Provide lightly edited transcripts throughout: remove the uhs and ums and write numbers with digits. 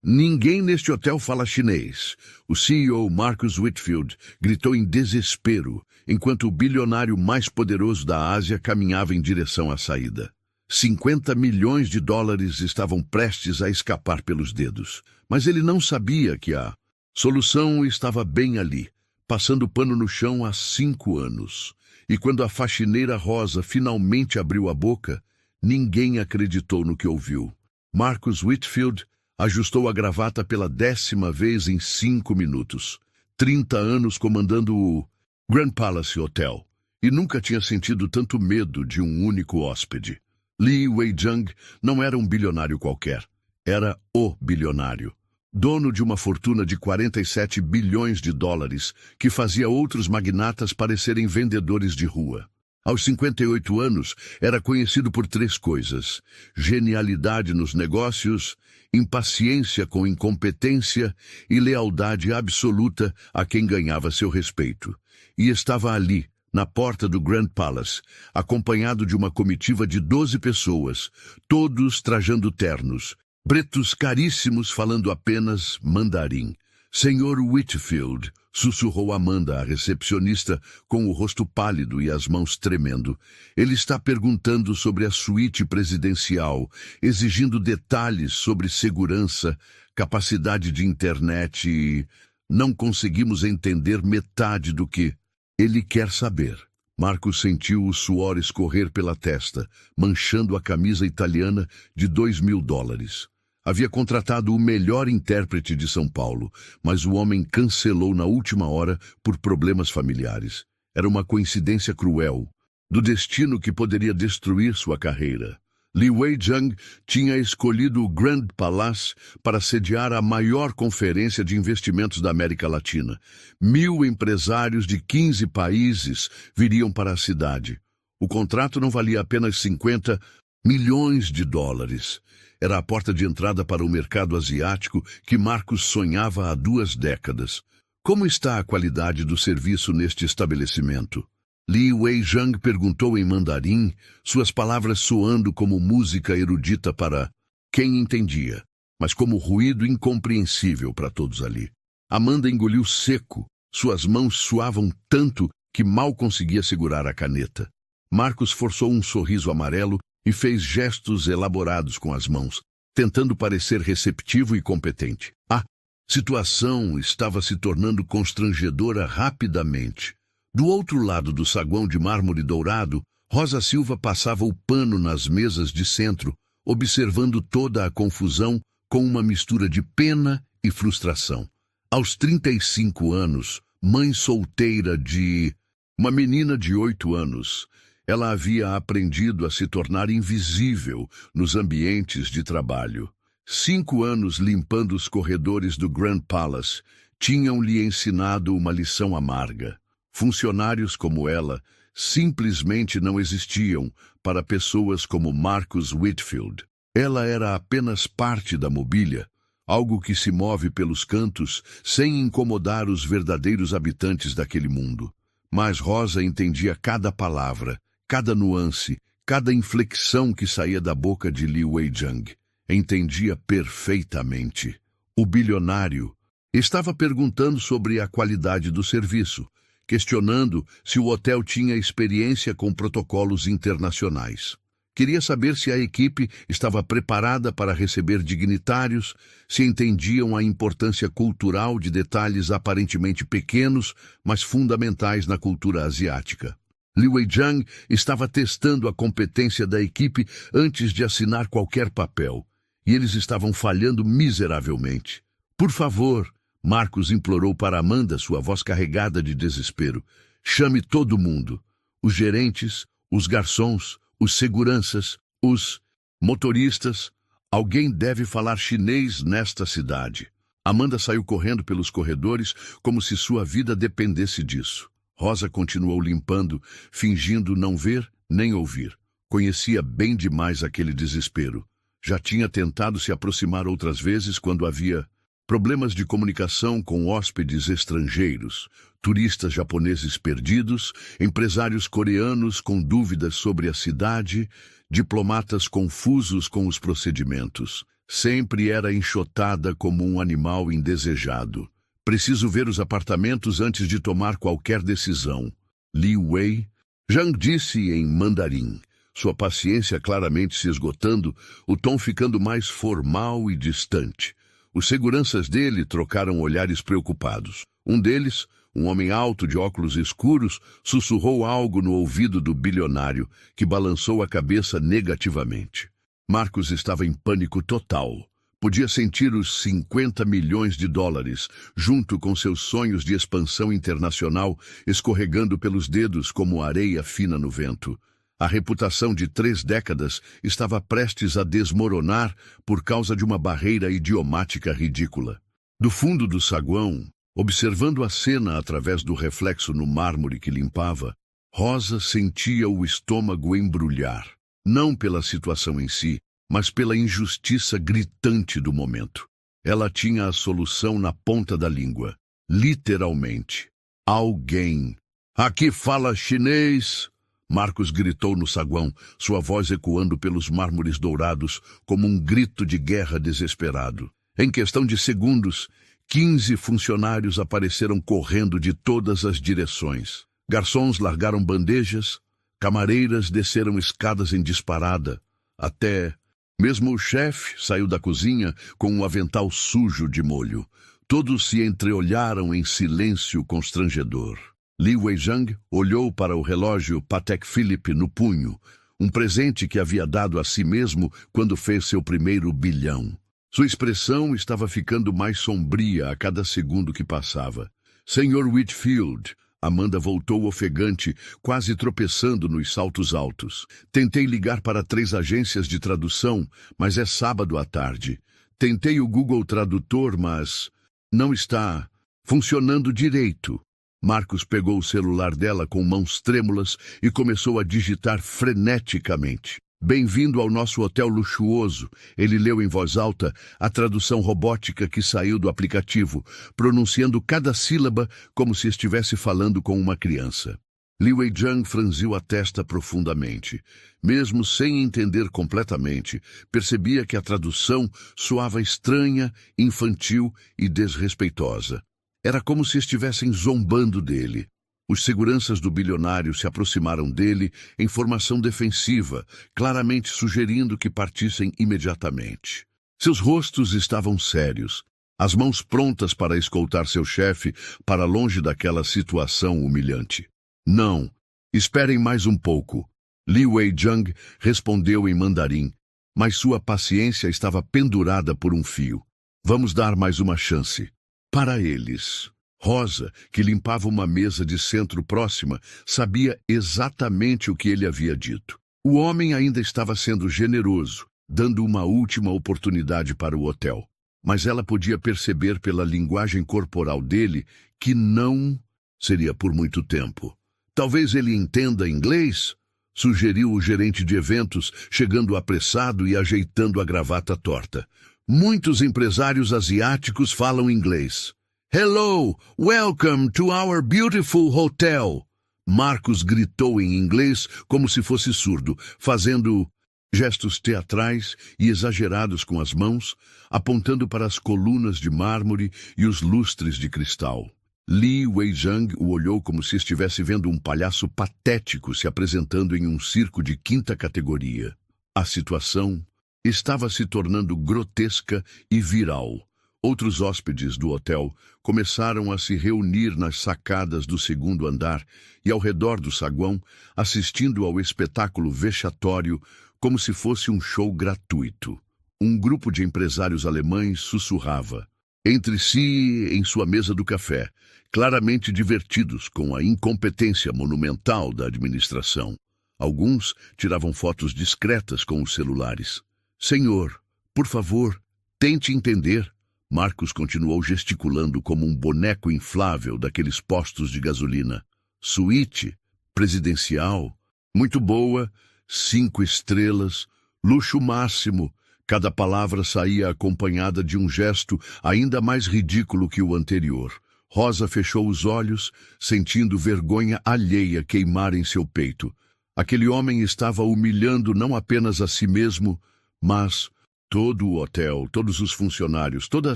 Ninguém neste hotel fala chinês. O CEO Marcus Whitfield gritou em desespero, enquanto o bilionário mais poderoso da Ásia caminhava em direção à saída. 50 milhões de dólares estavam prestes a escapar pelos dedos, mas ele não sabia que a solução estava bem ali, passando pano no chão há 5 anos. E quando a faxineira Rosa finalmente abriu a boca, ninguém acreditou no que ouviu. Marcus Whitfield ajustou a gravata pela 10ª vez em 5 minutos. 30 anos comandando o Grand Palace Hotel, e nunca tinha sentido tanto medo de um único hóspede. Li Weijang não era um bilionário qualquer. Era o bilionário. Dono de uma fortuna de 47 bilhões de dólares, que fazia outros magnatas parecerem vendedores de rua. Aos 58 anos, era conhecido por 3 coisas: genialidade nos negócios, impaciência com incompetência e lealdade absoluta a quem ganhava seu respeito. E estava ali, na porta do Grand Palace, acompanhado de uma comitiva de 12 pessoas, todos trajando ternos, pretos caríssimos falando apenas mandarim. Senhor Whitfield, sussurrou Amanda, a recepcionista, com o rosto pálido e as mãos tremendo. Ele está perguntando sobre a suíte presidencial, exigindo detalhes sobre segurança, capacidade de internet e... Não conseguimos entender metade do que ele quer saber. Marcos sentiu o suor escorrer pela testa, manchando a camisa italiana de $2.000. Havia contratado o melhor intérprete de São Paulo, mas o homem cancelou na última hora por problemas familiares. Era uma coincidência cruel, do destino que poderia destruir sua carreira. Li Weijang tinha escolhido o Grand Palace para sediar a maior conferência de investimentos da América Latina. 1000 empresários de 15 países viriam para a cidade. O contrato não valia apenas 50 milhões de dólares. Era a porta de entrada para o mercado asiático que Marcos sonhava há 2 décadas. Como está a qualidade do serviço neste estabelecimento? Li Weijang perguntou em mandarim, suas palavras soando como música erudita para quem entendia, mas como ruído incompreensível para todos ali. Amanda engoliu seco, suas mãos suavam tanto que mal conseguia segurar a caneta. Marcos forçou um sorriso amarelo e fez gestos elaborados com as mãos, tentando parecer receptivo e competente. A situação estava se tornando constrangedora rapidamente. Do outro lado do saguão de mármore dourado, Rosa Silva passava o pano nas mesas de centro, observando toda a confusão com uma mistura de pena e frustração. Aos 35 anos, mãe solteira de uma menina de 8 anos, ela havia aprendido a se tornar invisível nos ambientes de trabalho. 5 anos limpando os corredores do Grand Palace tinham lhe ensinado uma lição amarga. Funcionários como ela simplesmente não existiam para pessoas como Marcus Whitfield. Ela era apenas parte da mobília, algo que se move pelos cantos sem incomodar os verdadeiros habitantes daquele mundo. Mas Rosa entendia cada palavra, cada nuance, cada inflexão que saía da boca de Li Weijang. Entendia perfeitamente. O bilionário estava perguntando sobre a qualidade do serviço, questionando se o hotel tinha experiência com protocolos internacionais. Queria saber se a equipe estava preparada para receber dignitários, se entendiam a importância cultural de detalhes aparentemente pequenos, mas fundamentais na cultura asiática. Li Weijang estava testando a competência da equipe antes de assinar qualquer papel, e eles estavam falhando miseravelmente. Por favor, Marcos implorou para Amanda, sua voz carregada de desespero. Chame todo mundo. Os gerentes, os garçons, os seguranças, os motoristas. Alguém deve falar chinês nesta cidade. Amanda saiu correndo pelos corredores como se sua vida dependesse disso. Rosa continuou limpando, fingindo não ver nem ouvir. Conhecia bem demais aquele desespero. Já tinha tentado se aproximar outras vezes quando havia problemas de comunicação com hóspedes estrangeiros, turistas japoneses perdidos, empresários coreanos com dúvidas sobre a cidade, diplomatas confusos com os procedimentos. Sempre era enxotada como um animal indesejado. Preciso ver os apartamentos antes de tomar qualquer decisão. Li Wei. Zhang disse em mandarim, sua paciência claramente se esgotando, o tom ficando mais formal e distante. Os seguranças dele trocaram olhares preocupados. Um deles, um homem alto de óculos escuros, sussurrou algo no ouvido do bilionário, que balançou a cabeça negativamente. Marcos estava em pânico total. Podia sentir os 50 milhões de dólares, junto com seus sonhos de expansão internacional, escorregando pelos dedos como areia fina no vento. A reputação de 3 décadas estava prestes a desmoronar por causa de uma barreira idiomática ridícula. Do fundo do saguão, observando a cena através do reflexo no mármore que limpava, Rosa sentia o estômago embrulhar, não pela situação em si, mas pela injustiça gritante do momento. Ela tinha a solução na ponta da língua, literalmente. Alguém. Aqui fala chinês! Marcos gritou no saguão, sua voz ecoando pelos mármores dourados como um grito de guerra desesperado. Em questão de segundos, 15 funcionários apareceram correndo de todas as direções. Garçons largaram bandejas, camareiras desceram escadas em disparada, até mesmo o chefe saiu da cozinha com um avental sujo de molho. Todos se entreolharam em silêncio constrangedor. Li Weizhang olhou para o relógio Patek Philippe no punho, um presente que havia dado a si mesmo quando fez seu primeiro bilhão. Sua expressão estava ficando mais sombria a cada segundo que passava. Senhor Whitfield, Amanda voltou ofegante, quase tropeçando nos saltos altos. Tentei ligar para 3 agências de tradução, mas é sábado à tarde. Tentei o Google Tradutor, mas não está funcionando direito. Marcos pegou o celular dela com mãos trêmulas e começou a digitar freneticamente. Bem-vindo ao nosso hotel luxuoso, ele leu em voz alta a tradução robótica que saiu do aplicativo, pronunciando cada sílaba como se estivesse falando com uma criança. Li Weizhang franziu a testa profundamente. Mesmo sem entender completamente, percebia que a tradução soava estranha, infantil e desrespeitosa. Era como se estivessem zombando dele. Os seguranças do bilionário se aproximaram dele em formação defensiva, claramente sugerindo que partissem imediatamente. Seus rostos estavam sérios, as mãos prontas para escoltar seu chefe para longe daquela situação humilhante. Não, esperem mais um pouco. Li Weizhang respondeu em mandarim, mas sua paciência estava pendurada por um fio. Vamos dar mais uma chance. Para eles. Rosa, que limpava uma mesa de centro próxima, sabia exatamente o que ele havia dito. O homem ainda estava sendo generoso, dando uma última oportunidade para o hotel. Mas ela podia perceber pela linguagem corporal dele que não seria por muito tempo. Talvez ele entenda inglês? Sugeriu o gerente de eventos, chegando apressado e ajeitando a gravata torta. Muitos empresários asiáticos falam inglês. Hello, welcome to our beautiful hotel. Marcos gritou em inglês como se fosse surdo, fazendo gestos teatrais e exagerados com as mãos, apontando para as colunas de mármore e os lustres de cristal. Li Weizhang o olhou como se estivesse vendo um palhaço patético se apresentando em um circo de 5ª categoria. A situação estava se tornando grotesca e viral. Outros hóspedes do hotel começaram a se reunir nas sacadas do 2º andar e ao redor do saguão, assistindo ao espetáculo vexatório como se fosse um show gratuito. Um grupo de empresários alemães sussurrava entre si em sua mesa do café, claramente divertidos com a incompetência monumental da administração. Alguns tiravam fotos discretas com os celulares. Senhor, por favor, tente entender. Marcos continuou gesticulando como um boneco inflável daqueles postos de gasolina. Suíte, presidencial, muito boa, 5 estrelas, luxo máximo. Cada palavra saía acompanhada de um gesto ainda mais ridículo que o anterior. Rosa fechou os olhos, sentindo vergonha alheia queimar em seu peito. Aquele homem estava humilhando não apenas a si mesmo, mas Todo o hotel, todos os funcionários, toda a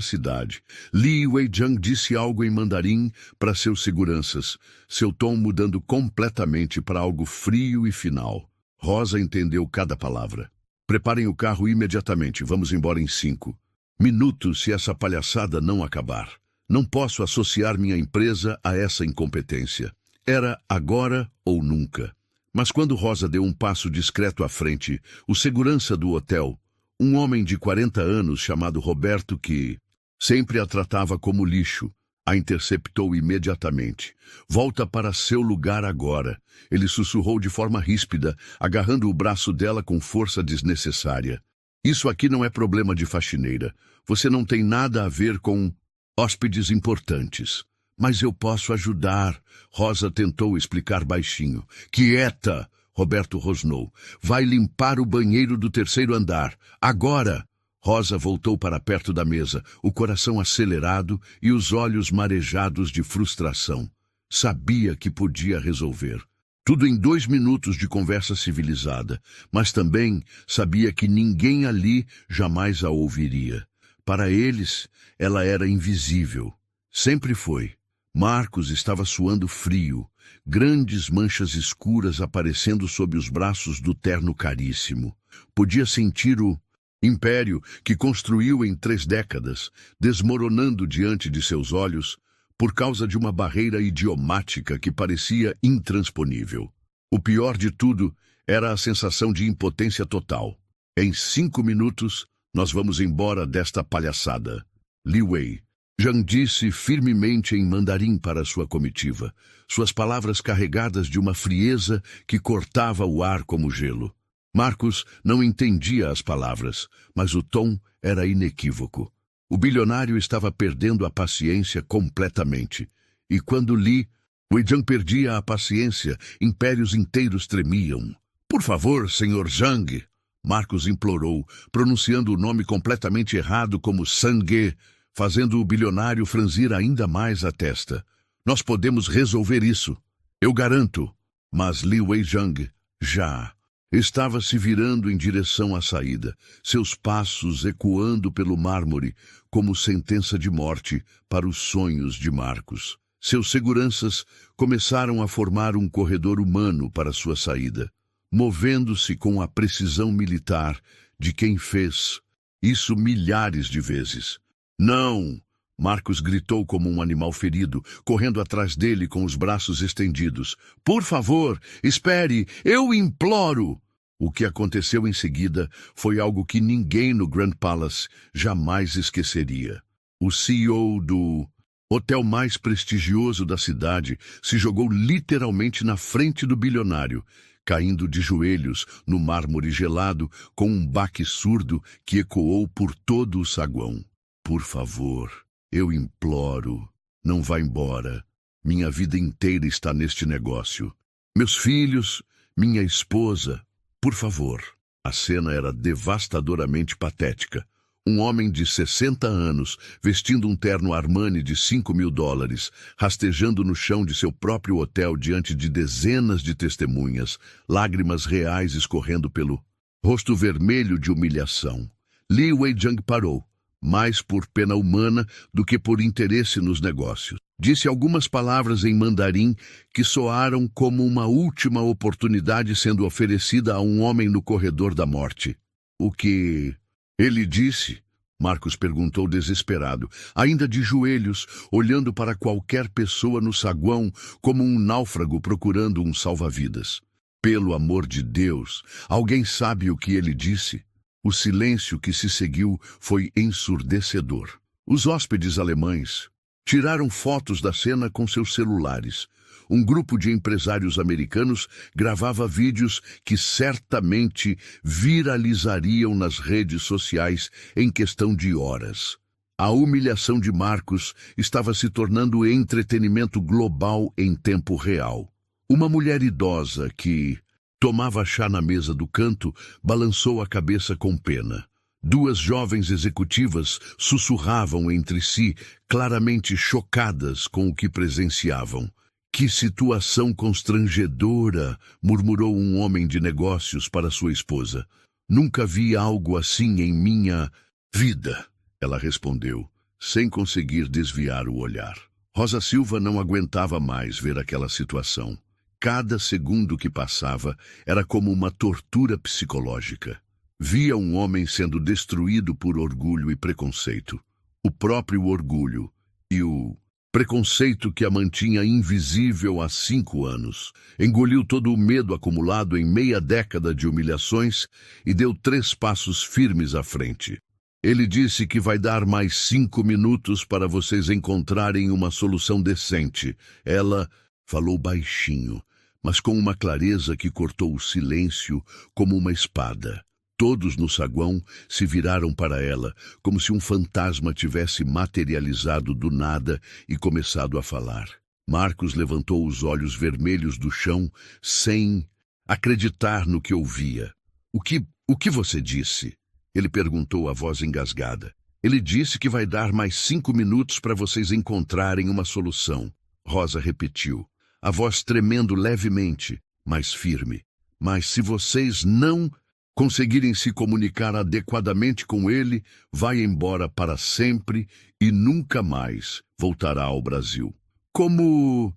cidade. Li Weijang disse algo em mandarim para seus seguranças, seu tom mudando completamente para algo frio e final. Rosa entendeu cada palavra. Preparem o carro imediatamente, vamos embora em 5 minutos se essa palhaçada não acabar. Não posso associar minha empresa a essa incompetência. Era agora ou nunca. Mas quando Rosa deu um passo discreto à frente, o segurança do hotel, um homem de 40 anos chamado Roberto que sempre a tratava como lixo, a interceptou imediatamente. Volta para seu lugar agora. Ele sussurrou de forma ríspida, agarrando o braço dela com força desnecessária. Isso aqui não é problema de faxineira. Você não tem nada a ver com hóspedes importantes. Mas eu posso ajudar, Rosa tentou explicar baixinho. Quieta! Roberto rosnou. Vai limpar o banheiro do 3º andar. Agora! Rosa voltou para perto da mesa, o coração acelerado e os olhos marejados de frustração. Sabia que podia resolver. Tudo em 2 minutos de conversa civilizada, mas também sabia que ninguém ali jamais a ouviria. Para eles, ela era invisível. Sempre foi. Marcos estava suando frio, grandes manchas escuras aparecendo sob os braços do terno caríssimo. Podia sentir o império que construiu em 3 décadas, desmoronando diante de seus olhos por causa de uma barreira idiomática que parecia intransponível. O pior de tudo era a sensação de impotência total. Em 5 minutos, nós vamos embora desta palhaçada. Li Weijang disse firmemente em mandarim para sua comitiva, suas palavras carregadas de uma frieza que cortava o ar como gelo. Marcos não entendia as palavras, mas o tom era inequívoco. O bilionário estava perdendo a paciência completamente. E quando Li Weijang perdia a paciência, impérios inteiros tremiam. Por favor, Sr. Zhang, Marcos implorou, pronunciando o nome completamente errado como Sangue, fazendo o bilionário franzir ainda mais a testa. Nós podemos resolver isso. Eu garanto. Mas Li Weijang já estava se virando em direção à saída, seus passos ecoando pelo mármore como sentença de morte para os sonhos de Marcos. Seus seguranças começaram a formar um corredor humano para sua saída, movendo-se com a precisão militar de quem fez isso milhares de vezes. Não! Marcos gritou como um animal ferido, correndo atrás dele com os braços estendidos. Por favor, espere, eu imploro! O que aconteceu em seguida foi algo que ninguém no Grand Palace jamais esqueceria. O CEO do hotel mais prestigioso da cidade se jogou literalmente na frente do bilionário, caindo de joelhos no mármore gelado com um baque surdo que ecoou por todo o saguão. Por favor, eu imploro, não vá embora. Minha vida inteira está neste negócio. Meus filhos, minha esposa, por favor. A cena era devastadoramente patética. Um homem de 60 anos, vestindo um terno Armani de $5.000, rastejando no chão de seu próprio hotel diante de dezenas de testemunhas, lágrimas reais escorrendo pelo rosto vermelho de humilhação. Li Weijang parou, mais por pena humana do que por interesse nos negócios. Disse algumas palavras em mandarim que soaram como uma última oportunidade sendo oferecida a um homem no corredor da morte. O que ele disse? Marcos perguntou desesperado, ainda de joelhos, olhando para qualquer pessoa no saguão como um náufrago procurando um salva-vidas. Pelo amor de Deus, alguém sabe o que ele disse? O silêncio que se seguiu foi ensurdecedor. Os hóspedes alemães tiraram fotos da cena com seus celulares. Um grupo de empresários americanos gravava vídeos que certamente viralizariam nas redes sociais em questão de horas. A humilhação de Marcos estava se tornando entretenimento global em tempo real. Uma mulher idosa que tomava chá na mesa do canto balançou a cabeça com pena. 2 jovens executivas sussurravam entre si, claramente chocadas com o que presenciavam. Que situação constrangedora, murmurou um homem de negócios para sua esposa. Nunca vi algo assim em minha vida, ela respondeu, sem conseguir desviar o olhar. Rosa Silva não aguentava mais ver aquela situação. Cada segundo que passava era como uma tortura psicológica. Via um homem sendo destruído por orgulho e preconceito. O próprio orgulho e o preconceito que a mantinha invisível há 5 anos. Engoliu todo o medo acumulado em meia década de humilhações e deu 3 passos firmes à frente. Ele disse que vai dar mais 5 minutos para vocês encontrarem uma solução decente. Ela falou baixinho, mas com uma clareza que cortou o silêncio como uma espada. Todos no saguão se viraram para ela, como se um fantasma tivesse materializado do nada e começado a falar. Marcos levantou os olhos vermelhos do chão, sem acreditar no que ouvia. O que você disse? Ele perguntou, a voz engasgada. Ele disse que vai dar mais 5 minutos para vocês encontrarem uma solução. Rosa repetiu, a voz tremendo levemente, mas firme. Mas se vocês não conseguirem se comunicar adequadamente com ele, vai embora para sempre e nunca mais voltará ao Brasil. Como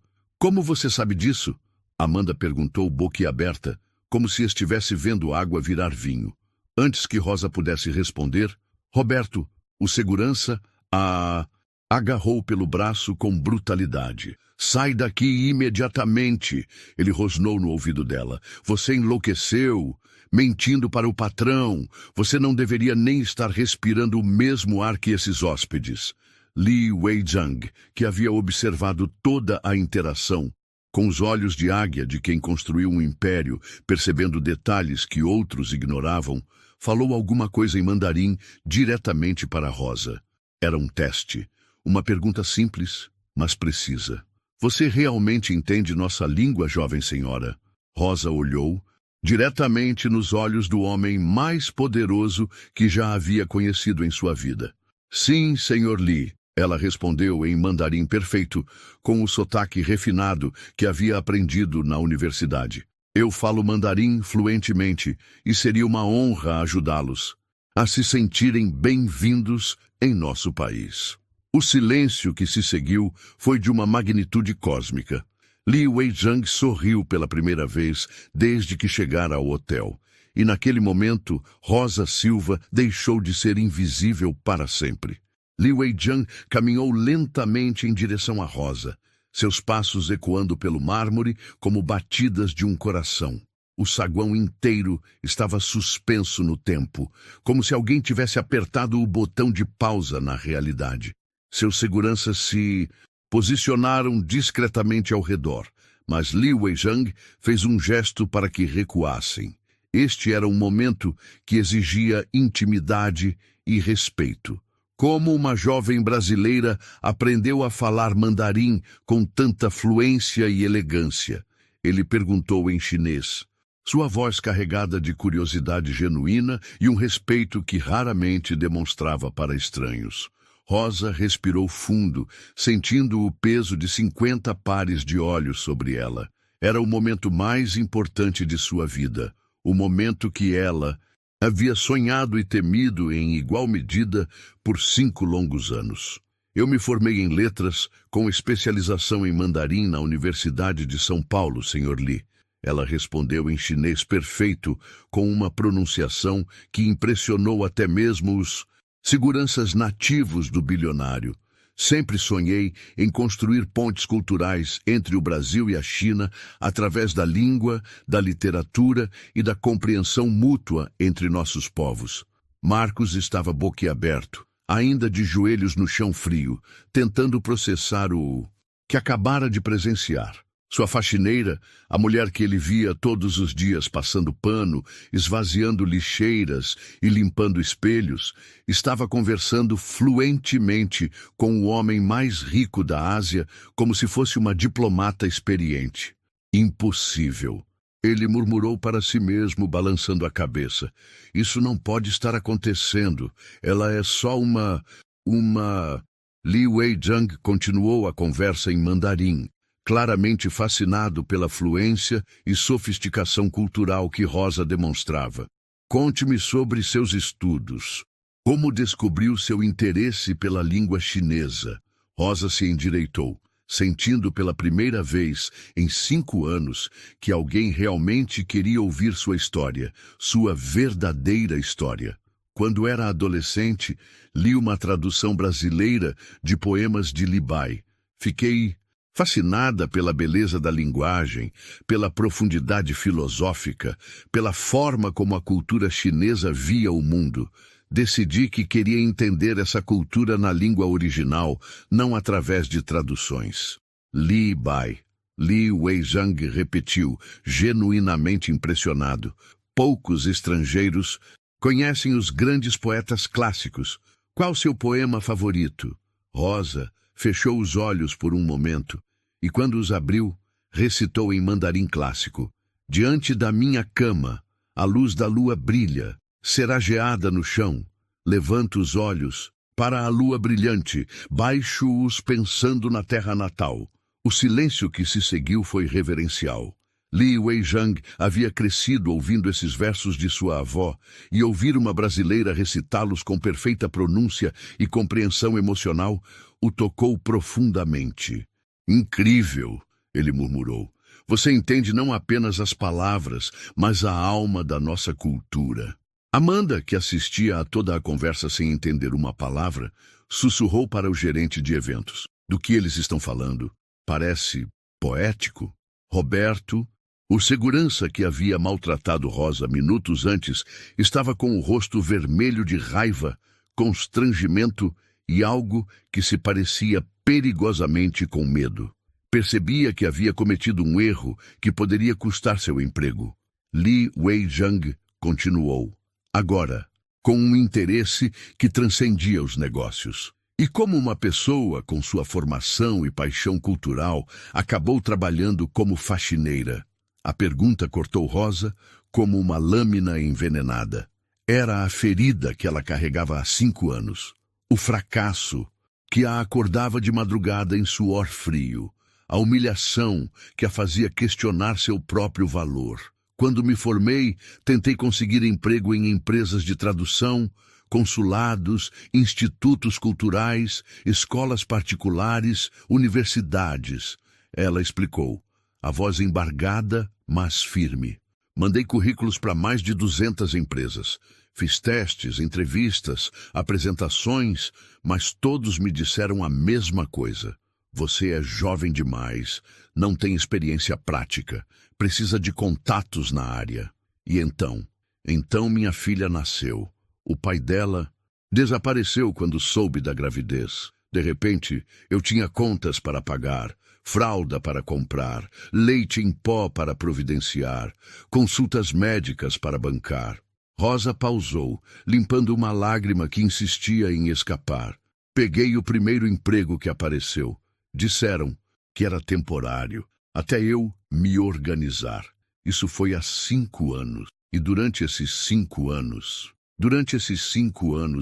você sabe disso? Amanda perguntou boquiaberta, como se estivesse vendo água virar vinho. Antes que Rosa pudesse responder, Roberto, o segurança, a agarrou pelo braço com brutalidade. Sai daqui imediatamente, ele rosnou no ouvido dela. Você enlouqueceu, mentindo para o patrão. Você não deveria nem estar respirando o mesmo ar que esses hóspedes. Li Weizhang, que havia observado toda a interação, com os olhos de águia de quem construiu um império, percebendo detalhes que outros ignoravam, falou alguma coisa em mandarim diretamente para Rosa. Era um teste, uma pergunta simples, mas precisa. Você realmente entende nossa língua, jovem senhora? Rosa olhou diretamente nos olhos do homem mais poderoso que já havia conhecido em sua vida. Sim, senhor Li, ela respondeu em mandarim perfeito, com o sotaque refinado que havia aprendido na universidade. Eu falo mandarim fluentemente e seria uma honra ajudá-los a se sentirem bem-vindos em nosso país. O silêncio que se seguiu foi de uma magnitude cósmica. Li Weizhang sorriu pela primeira vez desde que chegara ao hotel. E naquele momento, Rosa Silva deixou de ser invisível para sempre. Li Weizhang caminhou lentamente em direção a Rosa, seus passos ecoando pelo mármore como batidas de um coração. O saguão inteiro estava suspenso no tempo, como se alguém tivesse apertado o botão de pausa na realidade. Seus seguranças se posicionaram discretamente ao redor, mas Li Weizhang fez um gesto para que recuassem. Este era um momento que exigia intimidade e respeito. Como uma jovem brasileira aprendeu a falar mandarim com tanta fluência e elegância? Ele perguntou em chinês, sua voz carregada de curiosidade genuína e um respeito que raramente demonstrava para estranhos. Rosa respirou fundo, sentindo o peso de 50 pares de olhos sobre ela. Era o momento mais importante de sua vida, o momento que ela havia sonhado e temido em igual medida por 5 longos anos. Eu me formei em letras com especialização em mandarim na Universidade de São Paulo, Sr. Li. Ela respondeu em chinês perfeito, com uma pronunciação que impressionou até mesmo os seguranças nativos do bilionário. Sempre sonhei em construir pontes culturais entre o Brasil e a China através da língua, da literatura e da compreensão mútua entre nossos povos. Marcos estava boquiaberto, ainda de joelhos no chão frio, tentando processar o que acabara de presenciar. Sua faxineira, a mulher que ele via todos os dias passando pano, esvaziando lixeiras e limpando espelhos, estava conversando fluentemente com o homem mais rico da Ásia, como se fosse uma diplomata experiente. Impossível. Ele murmurou para si mesmo, balançando a cabeça. Isso não pode estar acontecendo. Ela é só uma... Li Weizhang continuou a conversa em mandarim, claramente fascinado pela fluência e sofisticação cultural que Rosa demonstrava. Conte-me sobre seus estudos. Como descobriu seu interesse pela língua chinesa? Rosa se endireitou, sentindo pela primeira vez em 5 anos que alguém realmente queria ouvir sua história, sua verdadeira história. Quando era adolescente, li uma tradução brasileira de poemas de Li Bai. Fiquei fascinada pela beleza da linguagem, pela profundidade filosófica, pela forma como a cultura chinesa via o mundo. Decidi que queria entender essa cultura na língua original, não através de traduções. Li Bai. Li Weizhang repetiu, genuinamente impressionado. Poucos estrangeiros conhecem os grandes poetas clássicos. Qual seu poema favorito? Rosa fechou os olhos por um momento e, quando os abriu, recitou em mandarim clássico. Diante da minha cama, a luz da lua brilha, será geada no chão. Levanto os olhos para a lua brilhante, baixo-os pensando na terra natal. O silêncio que se seguiu foi reverencial. Li Weizhang havia crescido ouvindo esses versos de sua avó, e ouvir uma brasileira recitá-los com perfeita pronúncia e compreensão emocional o tocou profundamente. Incrível, ele murmurou. Você entende não apenas as palavras, mas a alma da nossa cultura. Amanda, que assistia a toda a conversa sem entender uma palavra, sussurrou para o gerente de eventos. Do que eles estão falando? Parece poético. Roberto, o segurança que havia maltratado Rosa minutos antes, estava com o rosto vermelho de raiva, constrangimento e algo que se parecia perigosamente com medo. Percebia que havia cometido um erro que poderia custar seu emprego. Li Weizhang continuou, agora, com um interesse que transcendia os negócios. E como uma pessoa com sua formação e paixão cultural acabou trabalhando como faxineira? A pergunta cortou Rosa como uma lâmina envenenada. Era a ferida que ela carregava há 5 anos. O fracasso que a acordava de madrugada em suor frio. A humilhação que a fazia questionar seu próprio valor. Quando me formei, tentei conseguir emprego em empresas de tradução, consulados, institutos culturais, escolas particulares, universidades. Ela explicou, a voz embargada, mas firme. Mandei currículos para mais de 200 empresas. Fiz testes, entrevistas, apresentações, mas todos me disseram a mesma coisa. Você é jovem demais, não tem experiência prática, precisa de contatos na área. E então minha filha nasceu. O pai dela desapareceu quando soube da gravidez. De repente, eu tinha contas para pagar, fralda para comprar, leite em pó para providenciar, consultas médicas para bancar. Rosa pausou, limpando uma lágrima que insistia em escapar. Peguei o primeiro emprego que apareceu. Disseram que era temporário, até eu me organizar. Isso foi há 5 anos. E durante esses 5 anos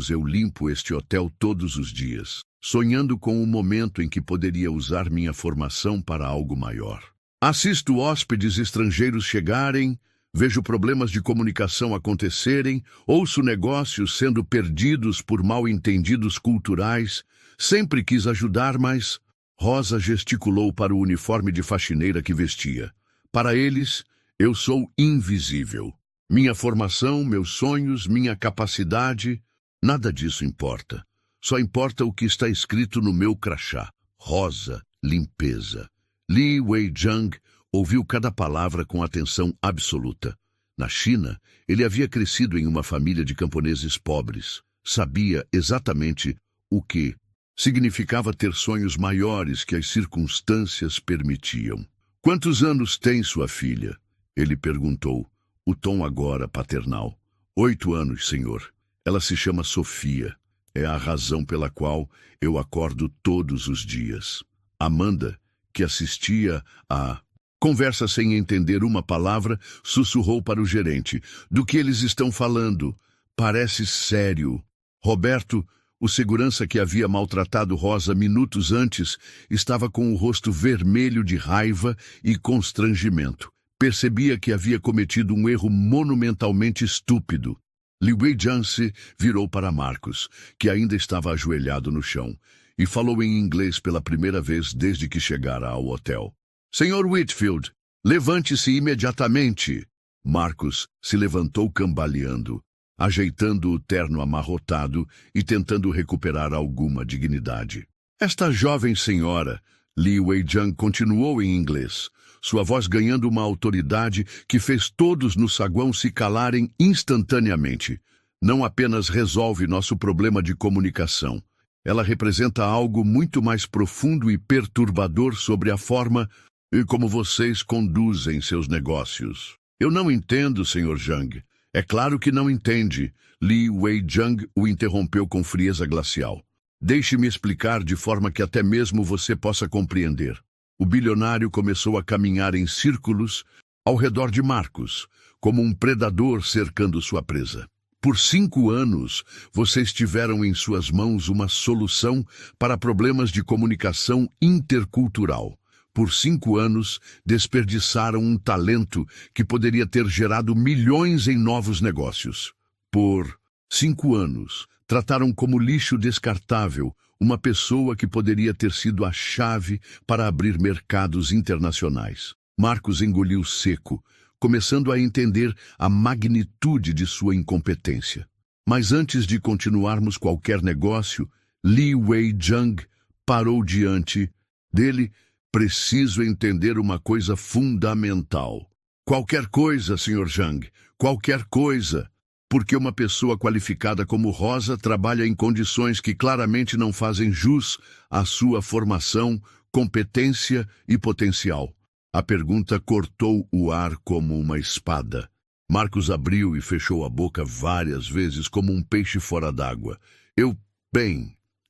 eu limpo este hotel todos os dias, sonhando com o momento em que poderia usar minha formação para algo maior. Assisto hóspedes estrangeiros chegarem, vejo problemas de comunicação acontecerem, ouço negócios sendo perdidos por mal-entendidos culturais. Sempre quis ajudar, mas... Rosa gesticulou para o uniforme de faxineira que vestia. Para eles, eu sou invisível. Minha formação, meus sonhos, minha capacidade, nada disso importa. Só importa o que está escrito no meu crachá. Rosa, limpeza. Li Weizhang ouviu cada palavra com atenção absoluta. Na China, ele havia crescido em uma família de camponeses pobres. Sabia exatamente o que significava ter sonhos maiores que as circunstâncias permitiam. Quantos anos tem sua filha? Ele perguntou, o tom agora paternal. 8 anos, senhor. Ela se chama Sofia. É a razão pela qual eu acordo todos os dias. Amanda, que assistia à conversa sem entender uma palavra, sussurrou para o gerente. Do que eles estão falando? Parece sério. Roberto, o segurança que havia maltratado Rosa minutos antes, estava com o rosto vermelho de raiva e constrangimento. Percebia que havia cometido um erro monumentalmente estúpido. Li Wei-Jiang se virou para Marcos, que ainda estava ajoelhado no chão, e falou em inglês pela primeira vez desde que chegara ao hotel. Senhor Whitfield, levante-se imediatamente. Marcos se levantou cambaleando, ajeitando o terno amarrotado e tentando recuperar alguma dignidade. Esta jovem senhora, Li Wei-Jiang continuou em inglês, sua voz ganhando uma autoridade que fez todos no saguão se calarem instantaneamente. Não apenas resolve nosso problema de comunicação. Ela representa algo muito mais profundo e perturbador sobre a forma e como vocês conduzem seus negócios. Eu não entendo, Sr. Jiang. É claro que não entende. Li Wei-Jiang o interrompeu com frieza glacial. Deixe-me explicar de forma que até mesmo você possa compreender. O bilionário começou a caminhar em círculos ao redor de Marcos, como um predador cercando sua presa. Por 5 anos, vocês tiveram em suas mãos uma solução para problemas de comunicação intercultural. Por 5 anos, desperdiçaram um talento que poderia ter gerado milhões em novos negócios. Por 5 anos, trataram como lixo descartável uma pessoa que poderia ter sido a chave para abrir mercados internacionais. Marcos engoliu seco, começando a entender a magnitude de sua incompetência. Mas antes de continuarmos qualquer negócio, Li Wei-Jiang parou diante dele. Preciso entender uma coisa fundamental. Qualquer coisa, Sr. Jiang, qualquer coisa. Porque uma pessoa qualificada como Rosa trabalha em condições que claramente não fazem jus à sua formação, competência e potencial. A pergunta cortou o ar como uma espada. Marcos abriu e fechou a boca várias vezes como um peixe fora d'água.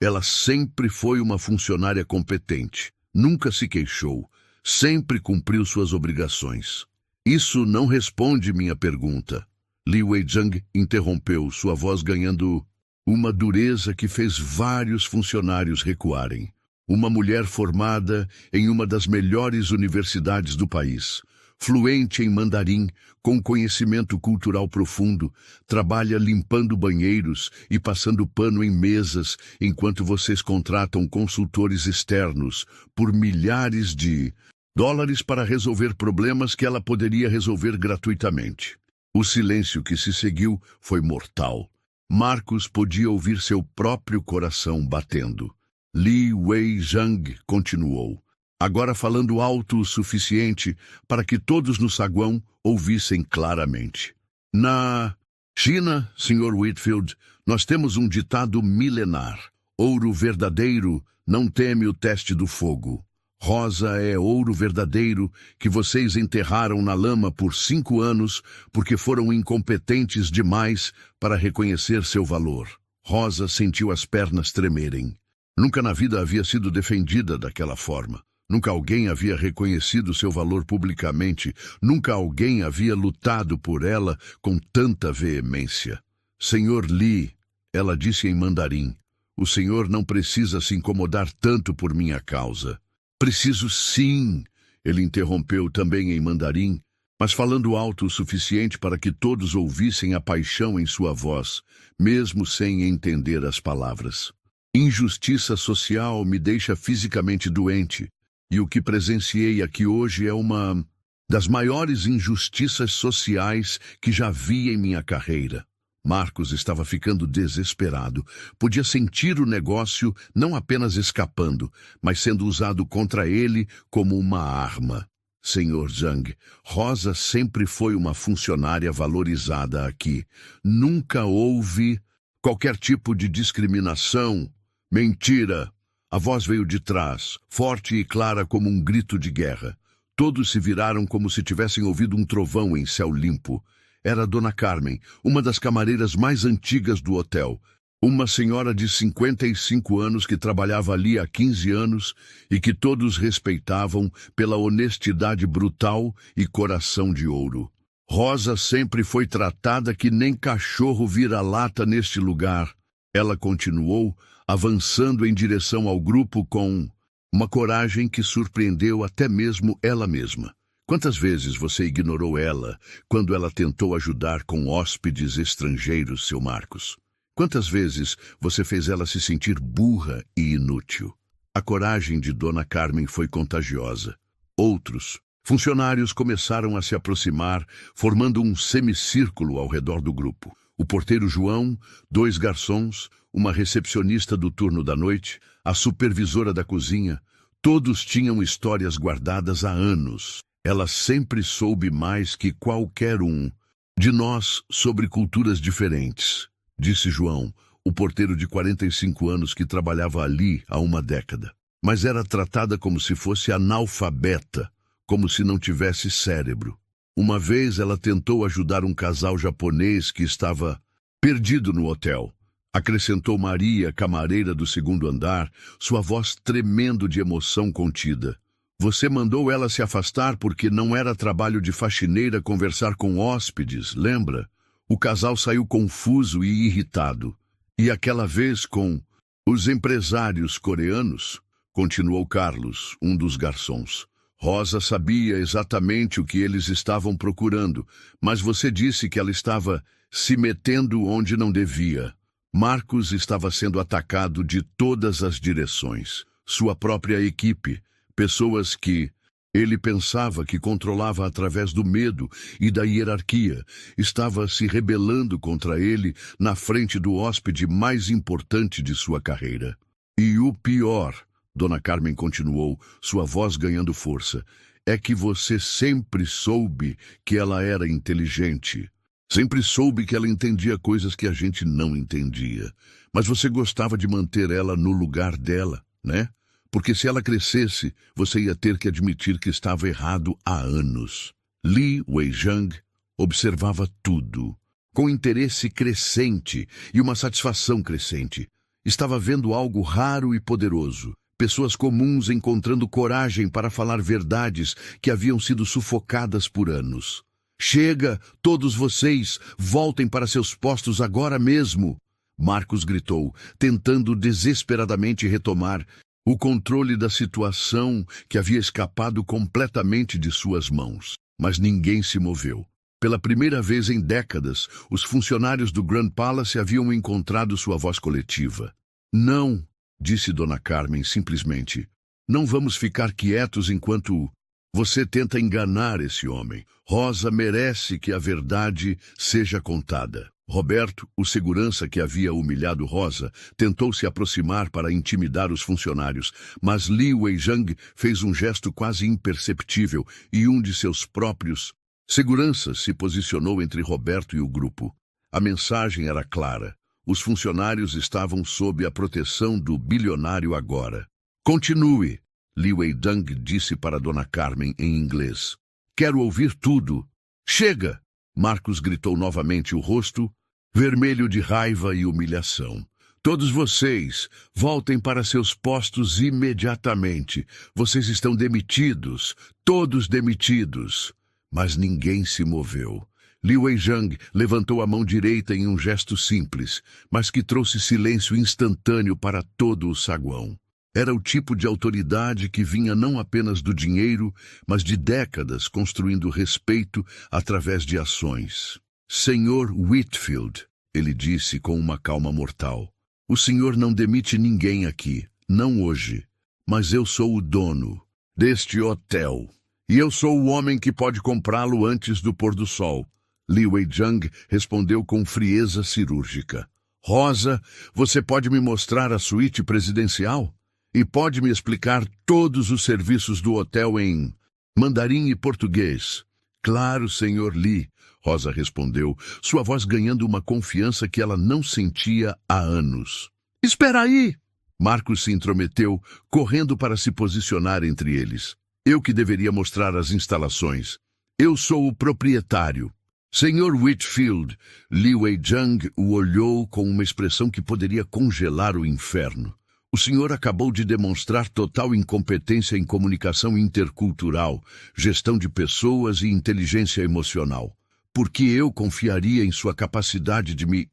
Ela sempre foi uma funcionária competente. Nunca se queixou. Sempre cumpriu suas obrigações. Isso não responde minha pergunta. Li Wei-Jiang interrompeu, sua voz ganhando uma dureza que fez vários funcionários recuarem. Uma mulher formada em uma das melhores universidades do país, fluente em mandarim, com conhecimento cultural profundo, trabalha limpando banheiros e passando pano em mesas enquanto vocês contratam consultores externos por milhares de dólares para resolver problemas que ela poderia resolver gratuitamente. O silêncio que se seguiu foi mortal. Marcos podia ouvir seu próprio coração batendo. Li Wei-Jiang continuou, agora falando alto o suficiente para que todos no saguão ouvissem claramente. Na China, Sr. Whitfield, nós temos um ditado milenar. Ouro verdadeiro não teme o teste do fogo. Rosa é ouro verdadeiro que vocês enterraram na lama por 5 anos porque foram incompetentes demais para reconhecer seu valor. Rosa sentiu as pernas tremerem. Nunca na vida havia sido defendida daquela forma. Nunca alguém havia reconhecido seu valor publicamente. Nunca alguém havia lutado por ela com tanta veemência. Senhor Li, ela disse em mandarim, o senhor não precisa se incomodar tanto por minha causa. Preciso sim, ele interrompeu também em mandarim, mas falando alto o suficiente para que todos ouvissem a paixão em sua voz, mesmo sem entender as palavras. Injustiça social me deixa fisicamente doente, e o que presenciei aqui hoje é uma das maiores injustiças sociais que já vi em minha carreira. Marcos estava ficando desesperado. Podia sentir o negócio não apenas escapando, mas sendo usado contra ele como uma arma. Sr. Jiang, Rosa sempre foi uma funcionária valorizada aqui. Nunca houve qualquer tipo de discriminação. Mentira! A voz veio de trás, forte e clara como um grito de guerra. Todos se viraram como se tivessem ouvido um trovão em céu limpo. Era Dona Carmen, uma das camareiras mais antigas do hotel. Uma senhora de 55 anos que trabalhava ali há 15 anos e que todos respeitavam pela honestidade brutal e coração de ouro. Rosa sempre foi tratada que nem cachorro vira-lata neste lugar. Ela continuou, avançando em direção ao grupo com uma coragem que surpreendeu até mesmo ela mesma. Quantas vezes você ignorou ela quando ela tentou ajudar com hóspedes estrangeiros, seu Marcos? Quantas vezes você fez ela se sentir burra e inútil? A coragem de Dona Carmen foi contagiosa. Outros funcionários começaram a se aproximar, formando um semicírculo ao redor do grupo. O porteiro João, 2 garçons, uma recepcionista do turno da noite, a supervisora da cozinha, todos tinham histórias guardadas há anos. Ela sempre soube mais que qualquer um de nós sobre culturas diferentes, disse João, o porteiro de 45 anos que trabalhava ali há uma década. Mas era tratada como se fosse analfabeta, como se não tivesse cérebro. Uma vez ela tentou ajudar um casal japonês que estava perdido no hotel. Acrescentou Maria, camareira do 2º andar, sua voz tremendo de emoção contida. Você mandou ela se afastar porque não era trabalho de faxineira conversar com hóspedes, lembra? O casal saiu confuso e irritado. E aquela vez com os empresários coreanos, continuou Carlos, um dos garçons. Rosa sabia exatamente o que eles estavam procurando, mas você disse que ela estava se metendo onde não devia. Marcos estava sendo atacado de todas as direções. Sua própria equipe, pessoas que ele pensava que controlava através do medo e da hierarquia, estava se rebelando contra ele na frente do hóspede mais importante de sua carreira. E o pior, Dona Carmen continuou, sua voz ganhando força, é que você sempre soube que ela era inteligente. Sempre soube que ela entendia coisas que a gente não entendia. Mas você gostava de manter ela no lugar dela, né? Porque se ela crescesse, você ia ter que admitir que estava errado há anos. Li Weijang observava tudo, com interesse crescente e uma satisfação crescente. Estava vendo algo raro e poderoso. Pessoas comuns encontrando coragem para falar verdades que haviam sido sufocadas por anos. Chega, todos vocês, voltem para seus postos agora mesmo! Marcos gritou, tentando desesperadamente retomar o controle da situação que havia escapado completamente de suas mãos. Mas ninguém se moveu. Pela primeira vez em décadas, os funcionários do Grand Palace haviam encontrado sua voz coletiva. Não, disse Dona Carmen simplesmente. Não vamos ficar quietos enquanto você tenta enganar esse homem. Rosa merece que a verdade seja contada. Roberto, o segurança que havia humilhado Rosa, tentou se aproximar para intimidar os funcionários, mas Li Weijang fez um gesto quase imperceptível e um de seus próprios seguranças se posicionou entre Roberto e o grupo. A mensagem era clara. Os funcionários estavam sob a proteção do bilionário agora. Continue, Li Weijang disse para Dona Carmen em inglês. Quero ouvir tudo. Chega! Marcos gritou novamente, o rosto vermelho de raiva e humilhação. Todos vocês, voltem para seus postos imediatamente. Vocês estão demitidos, todos demitidos. Mas ninguém se moveu. Li Weijang levantou a mão direita em um gesto simples, mas que trouxe silêncio instantâneo para todo o saguão. Era o tipo de autoridade que vinha não apenas do dinheiro, mas de décadas construindo respeito através de ações. Senhor Whitfield, ele disse com uma calma mortal, o senhor não demite ninguém aqui, não hoje, mas eu sou o dono deste hotel, e eu sou o homem que pode comprá-lo antes do pôr do sol. Li Weijang respondeu com frieza cirúrgica. Rosa, você pode me mostrar a suíte presidencial? E pode me explicar todos os serviços do hotel em mandarim e português? Claro, senhor Li, Rosa respondeu, sua voz ganhando uma confiança que ela não sentia há anos. Espera aí! Marcos se intrometeu, correndo para se posicionar entre eles. Eu que deveria mostrar as instalações. Eu sou o proprietário. Senhor Whitfield, Li Weijang o olhou com uma expressão que poderia congelar o inferno. O senhor acabou de demonstrar total incompetência em comunicação intercultural, gestão de pessoas e inteligência emocional. Por que eu confiaria em sua capacidade de me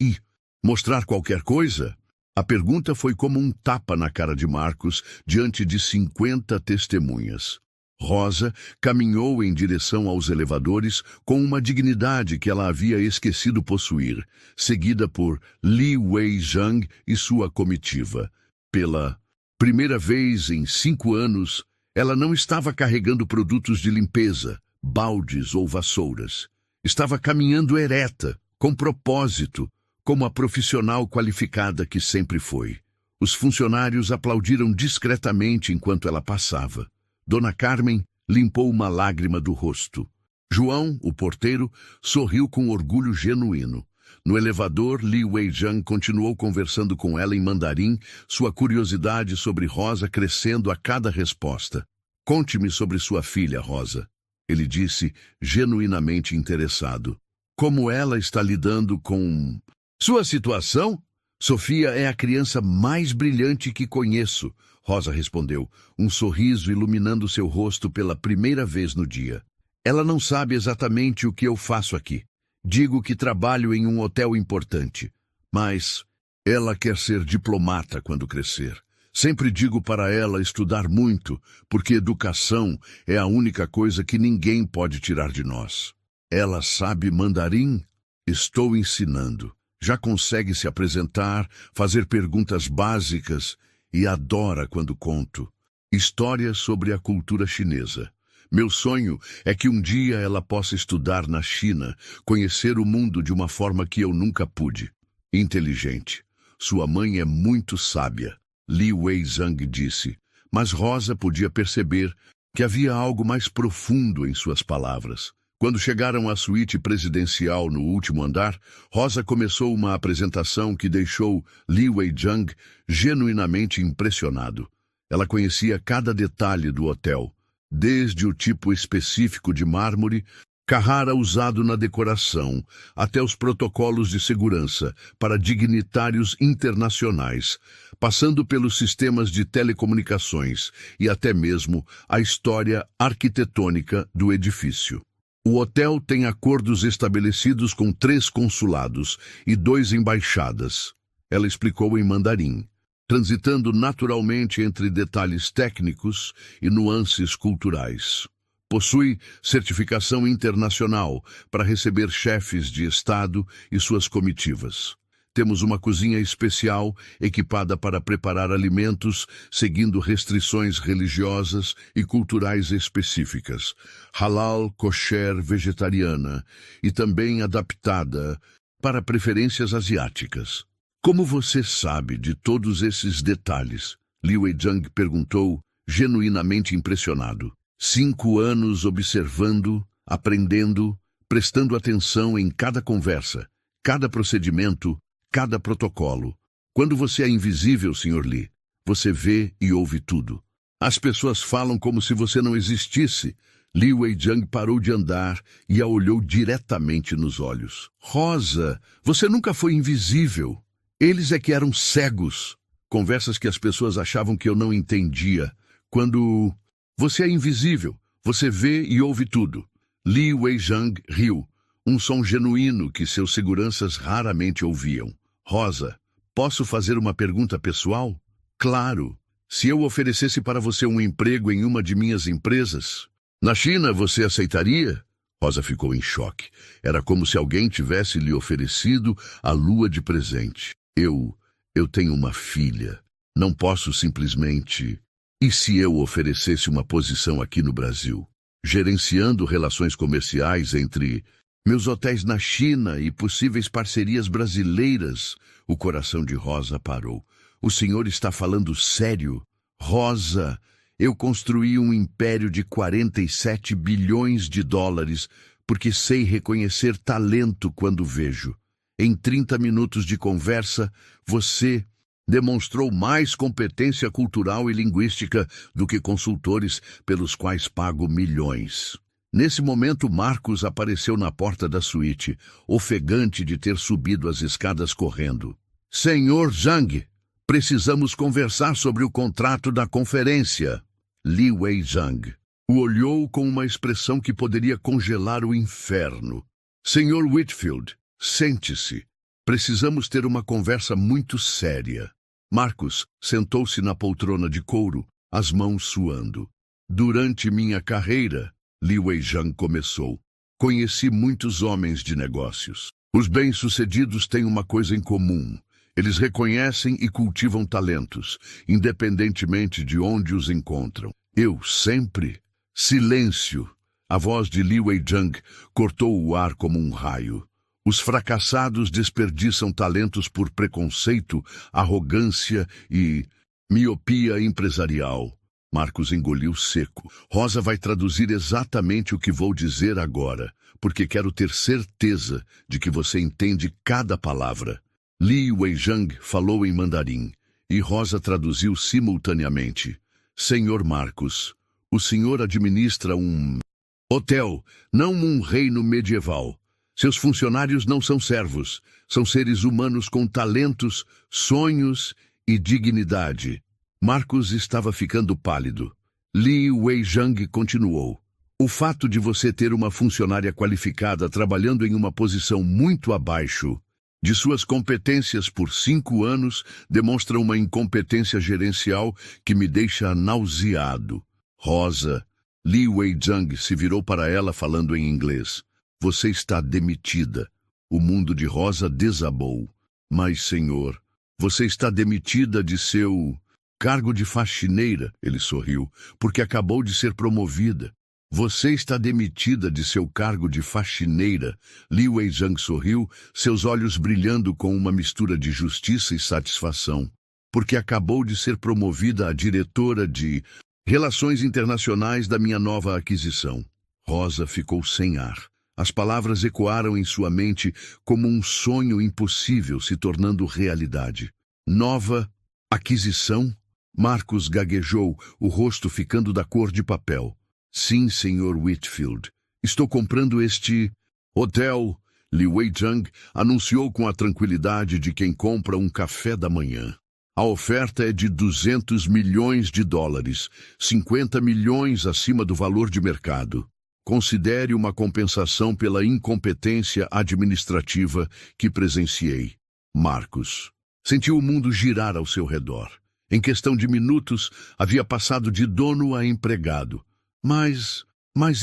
mostrar qualquer coisa? A pergunta foi como um tapa na cara de Marcos diante de 50 testemunhas. Rosa caminhou em direção aos elevadores com uma dignidade que ela havia esquecido possuir, seguida por Li Wei-jang e sua comitiva. Pela primeira vez em 5 anos, ela não estava carregando produtos de limpeza, baldes ou vassouras. Estava caminhando ereta, com propósito, como a profissional qualificada que sempre foi. Os funcionários aplaudiram discretamente enquanto ela passava. Dona Carmen limpou uma lágrima do rosto. João, o porteiro, sorriu com orgulho genuíno. No elevador, Li Wei-jang continuou conversando com ela em mandarim, sua curiosidade sobre Rosa crescendo a cada resposta. "Conte-me sobre sua filha, Rosa", ele disse, genuinamente interessado. "Como ela está lidando com sua situação?" "Sofia é a criança mais brilhante que conheço", Rosa respondeu, um sorriso iluminando seu rosto pela primeira vez no dia. "Ela não sabe exatamente o que eu faço aqui. Digo que trabalho em um hotel importante, mas ela quer ser diplomata quando crescer. Sempre digo para ela estudar muito, porque educação é a única coisa que ninguém pode tirar de nós." "Ela sabe mandarim?" "Estou ensinando. Já consegue se apresentar, fazer perguntas básicas e adora quando conto histórias sobre a cultura chinesa. Meu sonho é que um dia ela possa estudar na China, conhecer o mundo de uma forma que eu nunca pude." "Inteligente. Sua mãe é muito sábia", Li Wei-jang disse, mas Rosa podia perceber que havia algo mais profundo em suas palavras. Quando chegaram à suíte presidencial no último andar, Rosa começou uma apresentação que deixou Li Wei-jang genuinamente impressionado. Ela conhecia cada detalhe do hotel, desde o tipo específico de mármore, Carrara usado na decoração, até os protocolos de segurança para dignitários internacionais, passando pelos sistemas de telecomunicações e até mesmo a história arquitetônica do edifício. O hotel tem acordos estabelecidos com 3 consulados e 2 embaixadas, ela explicou em mandarim, transitando naturalmente entre detalhes técnicos e nuances culturais. Possui certificação internacional para receber chefes de Estado e suas comitivas. Temos uma cozinha especial equipada para preparar alimentos seguindo restrições religiosas e culturais específicas, halal, kosher, vegetariana e também adaptada para preferências asiáticas. "Como você sabe de todos esses detalhes?" Li Wei-jang perguntou, genuinamente impressionado. 5 anos observando, aprendendo, prestando atenção em cada conversa, cada procedimento, cada protocolo. Quando você é invisível, Sr. Li, você vê e ouve tudo. As pessoas falam como se você não existisse. Li Wei-jang parou de andar e a olhou diretamente nos olhos. "Rosa, você nunca foi invisível. Eles é que eram cegos." Conversas que as pessoas achavam que eu não entendia. "Quando você é invisível, você vê e ouve tudo." Li Wei-jang riu, um som genuíno que seus seguranças raramente ouviam. "Rosa, posso fazer uma pergunta pessoal?" "Claro. Se eu oferecesse para você um emprego em uma de minhas empresas, na China, você aceitaria?" Rosa ficou em choque. Era como se alguém tivesse lhe oferecido a lua de presente. Eu tenho uma filha. Não posso simplesmente... E se eu oferecesse uma posição aqui no Brasil, gerenciando relações comerciais entre meus hotéis na China e possíveis parcerias brasileiras? O coração de Rosa parou. "O senhor está falando sério?" "Rosa, eu construí um império de 47 bilhões de dólares porque sei reconhecer talento quando vejo. Em 30 minutos de conversa, você demonstrou mais competência cultural e linguística do que consultores pelos quais pago milhões." Nesse momento, Marcos apareceu na porta da suíte, ofegante de ter subido as escadas correndo. "Senhor Zhang, precisamos conversar sobre o contrato da conferência." Li Wei-jang o olhou com uma expressão que poderia congelar o inferno. "Senhor Whitfield, sente-se. Precisamos ter uma conversa muito séria." Marcos sentou-se na poltrona de couro, as mãos suando. Durante minha carreira, Li Weijang começou. Conheci muitos homens de negócios. Os bem-sucedidos têm uma coisa em comum. Eles reconhecem e cultivam talentos, independentemente de onde os encontram. Eu sempre... Silêncio! A voz de Li Weijang cortou o ar como um raio. Os fracassados desperdiçam talentos por preconceito, arrogância e miopia empresarial. Marcos engoliu seco. Rosa vai traduzir exatamente o que vou dizer agora, porque quero ter certeza de que você entende cada palavra. Li Weijang falou em mandarim, e Rosa traduziu simultaneamente. Senhor Marcos, o senhor administra um hotel, não um reino medieval. Seus funcionários não são servos, são seres humanos com talentos, sonhos e dignidade. Marcos estava ficando pálido. Li Weijang continuou. O fato de você ter uma funcionária qualificada trabalhando em uma posição muito abaixo de suas competências por 5 anos demonstra uma incompetência gerencial que me deixa nauseado. Rosa, Li Weijang se virou para ela falando em inglês. Você está demitida. O mundo de Rosa desabou. Mas, senhor, você está demitida de seu cargo de faxineira, ele sorriu, porque acabou de ser promovida. Você está demitida de seu cargo de faxineira. Li Weijang sorriu, seus olhos brilhando com uma mistura de justiça e satisfação, porque acabou de ser promovida a diretora de Relações Internacionais da minha nova aquisição. Rosa ficou sem ar. As palavras ecoaram em sua mente como um sonho impossível se tornando realidade. Nova aquisição? Marcos gaguejou, o rosto ficando da cor de papel. Sim, senhor Whitfield. Estou comprando este hotel. Li Weijang anunciou com a tranquilidade de quem compra um café da manhã. A oferta é de 200 milhões de dólares, 50 milhões acima do valor de mercado. Considere uma compensação pela incompetência administrativa que presenciei. Marcos sentiu o mundo girar ao seu redor. Em questão de minutos, havia passado de dono a empregado. Mas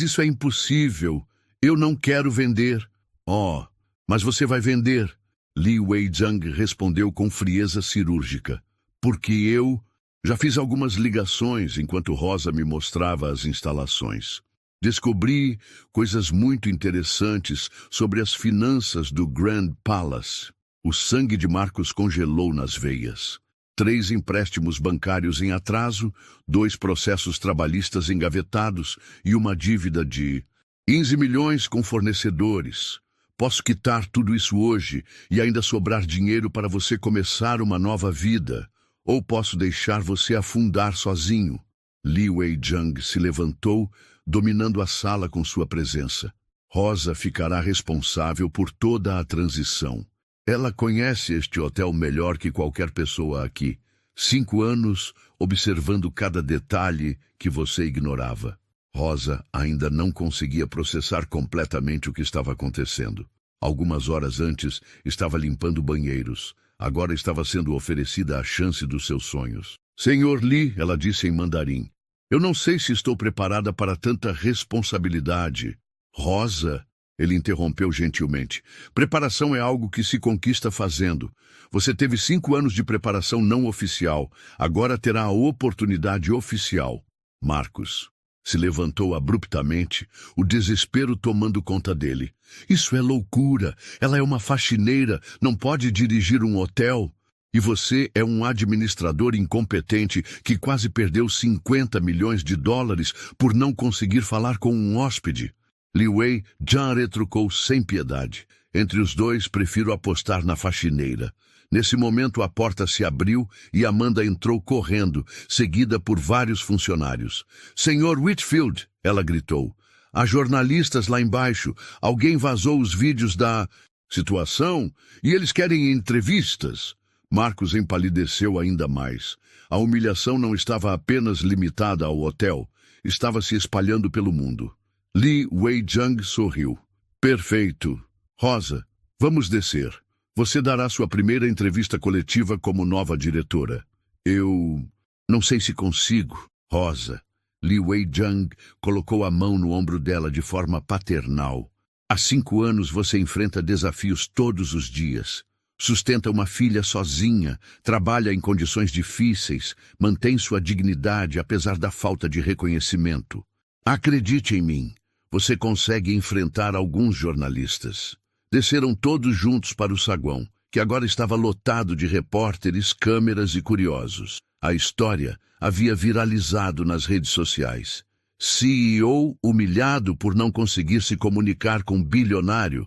isso é impossível. Eu não quero vender. Oh, mas você vai vender. Li Weijang respondeu com frieza cirúrgica. Porque eu já fiz algumas ligações enquanto Rosa me mostrava as instalações. Descobri coisas muito interessantes sobre as finanças do Grand Palace. O sangue de Marcos congelou nas veias. 3 empréstimos bancários em atraso, 2 processos trabalhistas engavetados e uma dívida de 15 milhões com fornecedores. Posso quitar tudo isso hoje e ainda sobrar dinheiro para você começar uma nova vida. Ou posso deixar você afundar sozinho. Li Weijang se levantou, dominando a sala com sua presença. Rosa ficará responsável por toda a transição. Ela conhece este hotel melhor que qualquer pessoa aqui. 5 anos observando cada detalhe que você ignorava. Rosa ainda não conseguia processar completamente o que estava acontecendo. Algumas horas antes, estava limpando banheiros. Agora estava sendo oferecida a chance dos seus sonhos. Senhor Li, ela disse em mandarim, eu não sei se estou preparada para tanta responsabilidade. Rosa, ele interrompeu gentilmente. Preparação é algo que se conquista fazendo. Você teve 5 anos de preparação não oficial. Agora terá a oportunidade oficial. Marcos se levantou abruptamente, o desespero tomando conta dele. Isso é loucura. Ela é uma faxineira, não pode dirigir um hotel. E você é um administrador incompetente que quase perdeu 50 milhões de dólares por não conseguir falar com um hóspede. Li Weijang retrucou sem piedade. Entre os dois, prefiro apostar na faxineira. Nesse momento, a porta se abriu e Amanda entrou correndo, seguida por vários funcionários. Senhor Whitfield, ela gritou. Há jornalistas lá embaixo. Alguém vazou os vídeos da situação e eles querem entrevistas. Marcos empalideceu ainda mais. A humilhação não estava apenas limitada ao hotel. Estava se espalhando pelo mundo. Li Weijang sorriu. Perfeito. Rosa, vamos descer. Você dará sua primeira entrevista coletiva como nova diretora. Eu não sei se consigo, Rosa. Li Wei-jung colocou a mão no ombro dela de forma paternal. Há 5 anos você enfrenta desafios todos os dias. Sustenta uma filha sozinha, trabalha em condições difíceis, mantém sua dignidade apesar da falta de reconhecimento. Acredite em mim, você consegue enfrentar alguns jornalistas. Desceram todos juntos para o saguão, que agora estava lotado de repórteres, câmeras e curiosos. A história havia viralizado nas redes sociais. CEO humilhado por não conseguir se comunicar com bilionário.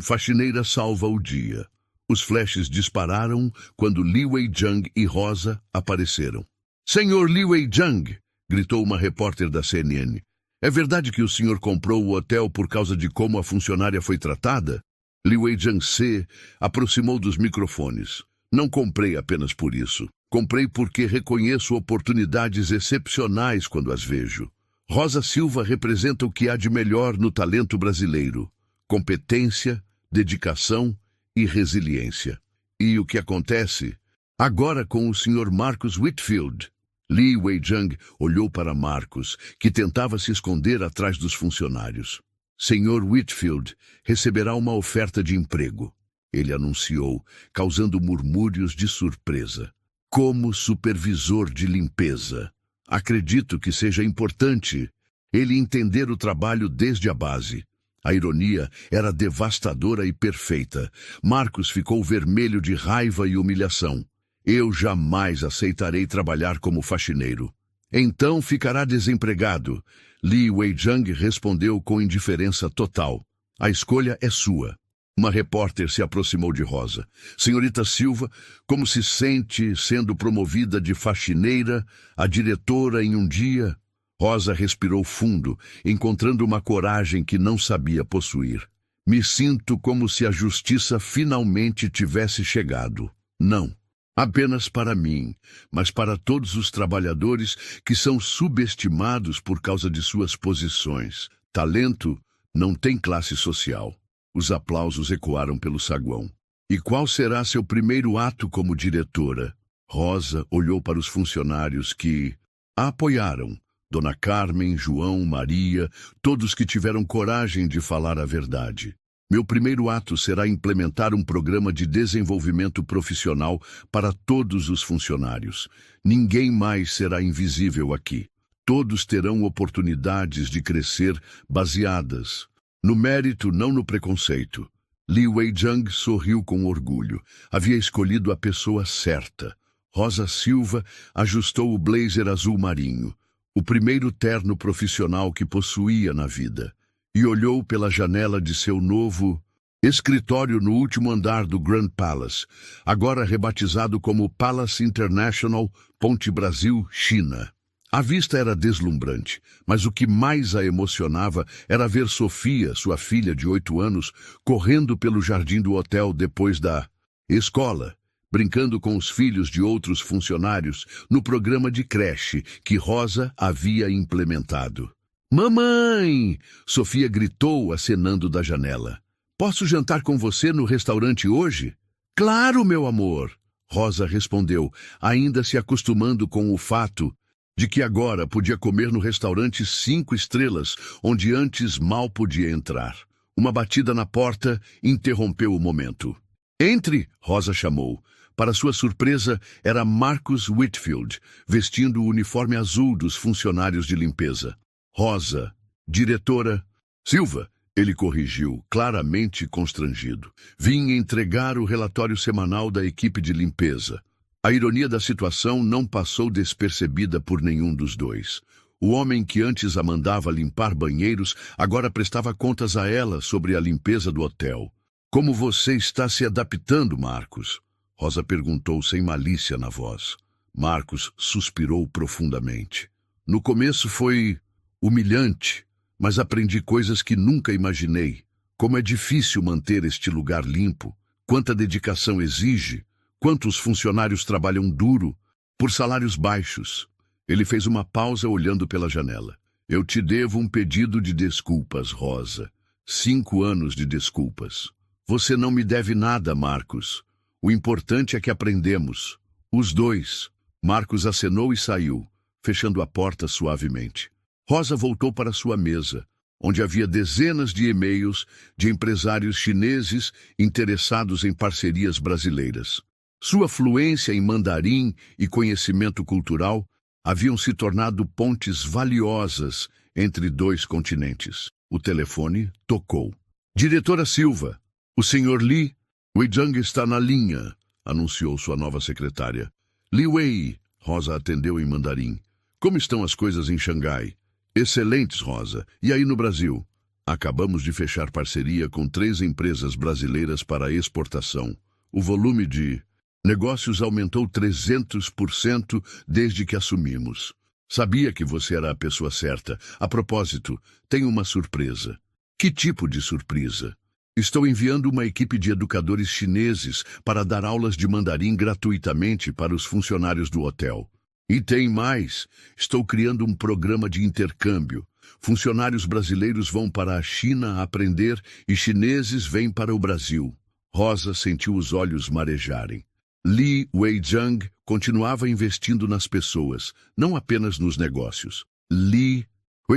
Faxineira salva o dia. Os flashes dispararam quando Li Wei-jung e Rosa apareceram. Senhor Li Wei-jung, gritou uma repórter da CNN. É verdade que o senhor comprou o hotel por causa de como a funcionária foi tratada? Li Wei-jung se aproximou dos microfones. Não comprei apenas por isso. Comprei porque reconheço oportunidades excepcionais quando as vejo. Rosa Silva representa o que há de melhor no talento brasileiro. Competência, dedicação e resiliência. E o que acontece? Agora com o Sr. Marcus Whitfield. Li Wei-jung olhou para Marcus, que tentava se esconder atrás dos funcionários. Sr. Whitfield receberá uma oferta de emprego. Ele anunciou, causando murmúrios de surpresa. Como supervisor de limpeza. Acredito que seja importante ele entender o trabalho desde a base. A ironia era devastadora e perfeita. Marcus ficou vermelho de raiva e humilhação. Eu jamais aceitarei trabalhar como faxineiro. Então ficará desempregado. Li Wei-jung respondeu com indiferença total. A escolha é sua. Uma repórter se aproximou de Rosa. Senhorita Silva, como se sente sendo promovida de faxineira a diretora em um dia? Rosa respirou fundo, encontrando uma coragem que não sabia possuir. Me sinto como se a justiça finalmente tivesse chegado. Não, apenas para mim, mas para todos os trabalhadores que são subestimados por causa de suas posições. Talento não tem classe social. Os aplausos ecoaram pelo saguão. E qual será seu primeiro ato como diretora? Rosa olhou para os funcionários que a apoiaram. Dona Carmen, João, Maria, todos que tiveram coragem de falar a verdade. Meu primeiro ato será implementar um programa de desenvolvimento profissional para todos os funcionários. Ninguém mais será invisível aqui. Todos terão oportunidades de crescer baseadas no mérito, não no preconceito. Li Wei-jung sorriu com orgulho. Havia escolhido a pessoa certa. Rosa Silva ajustou o blazer azul marinho, o primeiro terno profissional que possuía na vida, e olhou pela janela de seu novo escritório no último andar do Grand Palace, agora rebatizado como Palace International, Ponte Brasil, China. A vista era deslumbrante, mas o que mais a emocionava era ver Sofia, sua filha de 8 anos, correndo pelo jardim do hotel depois da escola, brincando com os filhos de outros funcionários no programa de creche que Rosa havia implementado. Mamãe! Sofia gritou, acenando da janela. Posso jantar com você no restaurante hoje? Claro, meu amor! Rosa respondeu, ainda se acostumando com o fato de que agora podia comer no restaurante 5 estrelas, onde antes mal podia entrar. Uma batida na porta interrompeu o momento. Entre, Rosa chamou. Para sua surpresa, era Marcus Whitfield, vestindo o uniforme azul dos funcionários de limpeza. Rosa, diretora Silva, ele corrigiu, claramente constrangido. Vim entregar o relatório semanal da equipe de limpeza. A ironia da situação não passou despercebida por nenhum dos dois. O homem que antes a mandava limpar banheiros agora prestava contas a ela sobre a limpeza do hotel. Como você está se adaptando, Marcus? Rosa perguntou sem malícia na voz. Marcus suspirou profundamente. No começo foi humilhante, mas aprendi coisas que nunca imaginei. Como é difícil manter este lugar limpo, quanta dedicação exige, quantos funcionários trabalham duro, por salários baixos. Ele fez uma pausa olhando pela janela. Eu te devo um pedido de desculpas, Rosa. 5 anos de desculpas. Você não me deve nada, Marcus. O importante é que aprendemos. Os dois. Marcus acenou e saiu. fechando a porta suavemente. Rosa voltou para sua mesa, onde havia dezenas de e-mails de empresários chineses interessados em parcerias brasileiras. Sua fluência em mandarim e conhecimento cultural haviam se tornado pontes valiosas entre dois continentes. O telefone tocou. Diretora Silva, o Sr. Li Weizhang está na linha, anunciou sua nova secretária. Li Wei, Rosa atendeu em mandarim. Como estão as coisas em Xangai? Excelentes, Rosa. E aí no Brasil? Acabamos de fechar parceria com 3 empresas brasileiras para exportação. O volume de negócios aumentou 300% desde que assumimos. Sabia que você era a pessoa certa. A propósito, tenho uma surpresa. Que tipo de surpresa? Estou enviando uma equipe de educadores chineses para dar aulas de mandarim gratuitamente para os funcionários do hotel. E tem mais. Estou criando um programa de intercâmbio. Funcionários brasileiros vão para a China aprender e chineses vêm para o Brasil. Rosa sentiu os olhos marejarem. Li Weizhang continuava investindo nas pessoas, não apenas nos negócios. Li,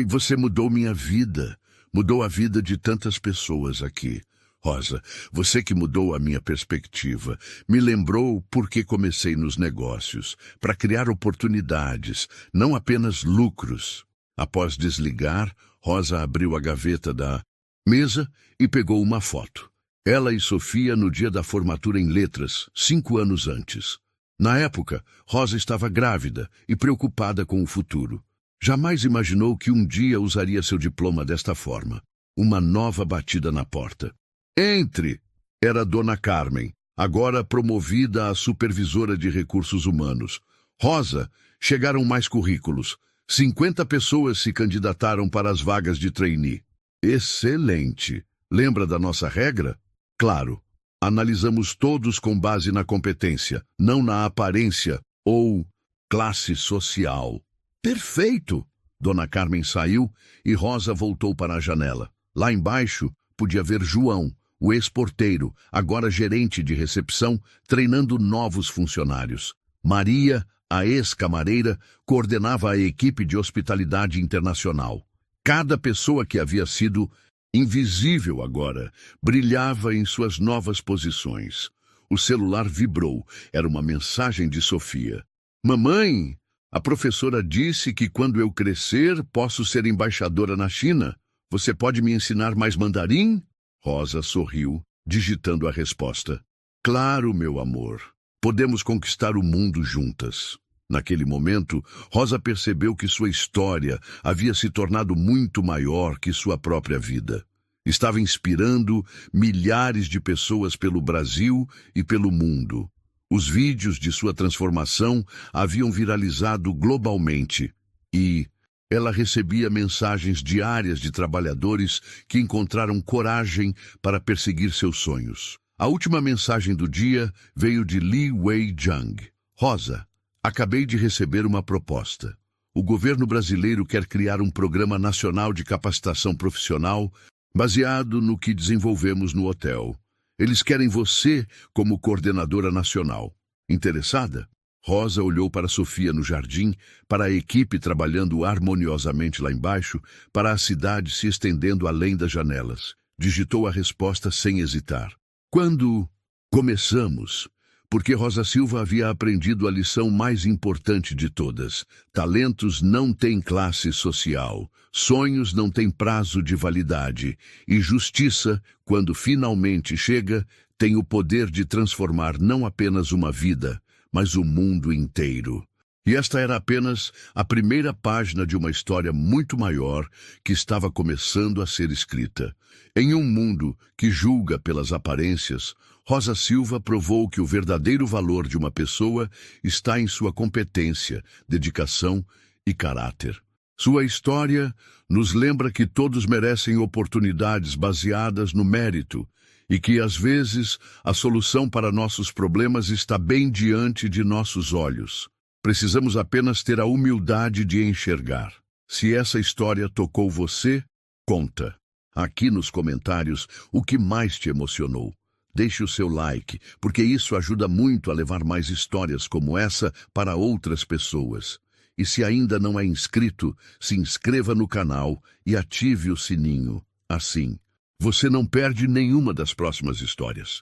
você mudou minha vida. Mudou a vida de tantas pessoas aqui. Rosa, você que mudou a minha perspectiva, me lembrou por que comecei nos negócios, para criar oportunidades, não apenas lucros. Após desligar, Rosa abriu a gaveta da mesa e pegou uma foto. Ela e Sofia no dia da formatura em letras, 5 anos antes. Na época, Rosa estava grávida e preocupada com o futuro. Jamais imaginou que um dia usaria seu diploma desta forma. Uma nova batida na porta. Entre! Era Dona Carmen, agora promovida a supervisora de recursos humanos. Rosa, chegaram mais currículos. 50 pessoas se candidataram para as vagas de trainee. Excelente! Lembra da nossa regra? Claro. Analisamos todos com base na competência, não na aparência ou classe social. Perfeito! Dona Carmen saiu e Rosa voltou para a janela. Lá embaixo, podia ver João, o ex-porteiro, agora gerente de recepção, treinando novos funcionários. Maria, a ex-camareira, coordenava a equipe de hospitalidade internacional. Cada pessoa que havia sido invisível agora brilhava em suas novas posições. O celular vibrou. Era uma mensagem de Sofia. Mamãe! A professora disse que quando eu crescer, posso ser embaixadora na China. Você pode me ensinar mais mandarim? Rosa sorriu, digitando a resposta. Claro, meu amor. Podemos conquistar o mundo juntas. Naquele momento, Rosa percebeu que sua história havia se tornado muito maior que sua própria vida. Estava inspirando milhares de pessoas pelo Brasil e pelo mundo. Os vídeos de sua transformação haviam viralizado globalmente e ela recebia mensagens diárias de trabalhadores que encontraram coragem para perseguir seus sonhos. A última mensagem do dia veio de Li Weizhang. Rosa, acabei de receber uma proposta. O governo brasileiro quer criar um programa nacional de capacitação profissional baseado no que desenvolvemos no hotel. Eles querem você como coordenadora nacional. Interessada? Rosa olhou para Sofia no jardim, para a equipe trabalhando harmoniosamente lá embaixo, para a cidade se estendendo além das janelas. Digitou a resposta sem hesitar. Quando começamos? Porque Rosa Silva havia aprendido a lição mais importante de todas. Talentos não têm classe social, sonhos não têm prazo de validade, e justiça, quando finalmente chega, tem o poder de transformar não apenas uma vida, mas o mundo inteiro. E esta era apenas a primeira página de uma história muito maior que estava começando a ser escrita. Em um mundo que julga pelas aparências, Rosa Silva provou que o verdadeiro valor de uma pessoa está em sua competência, dedicação e caráter. Sua história nos lembra que todos merecem oportunidades baseadas no mérito e que, às vezes, a solução para nossos problemas está bem diante de nossos olhos. Precisamos apenas ter a humildade de enxergar. Se essa história tocou você, conta. Aqui nos comentários o que mais te emocionou. Deixe o seu like, porque isso ajuda muito a levar mais histórias como essa para outras pessoas. E se ainda não é inscrito, se inscreva no canal e ative o sininho. Assim, você não perde nenhuma das próximas histórias.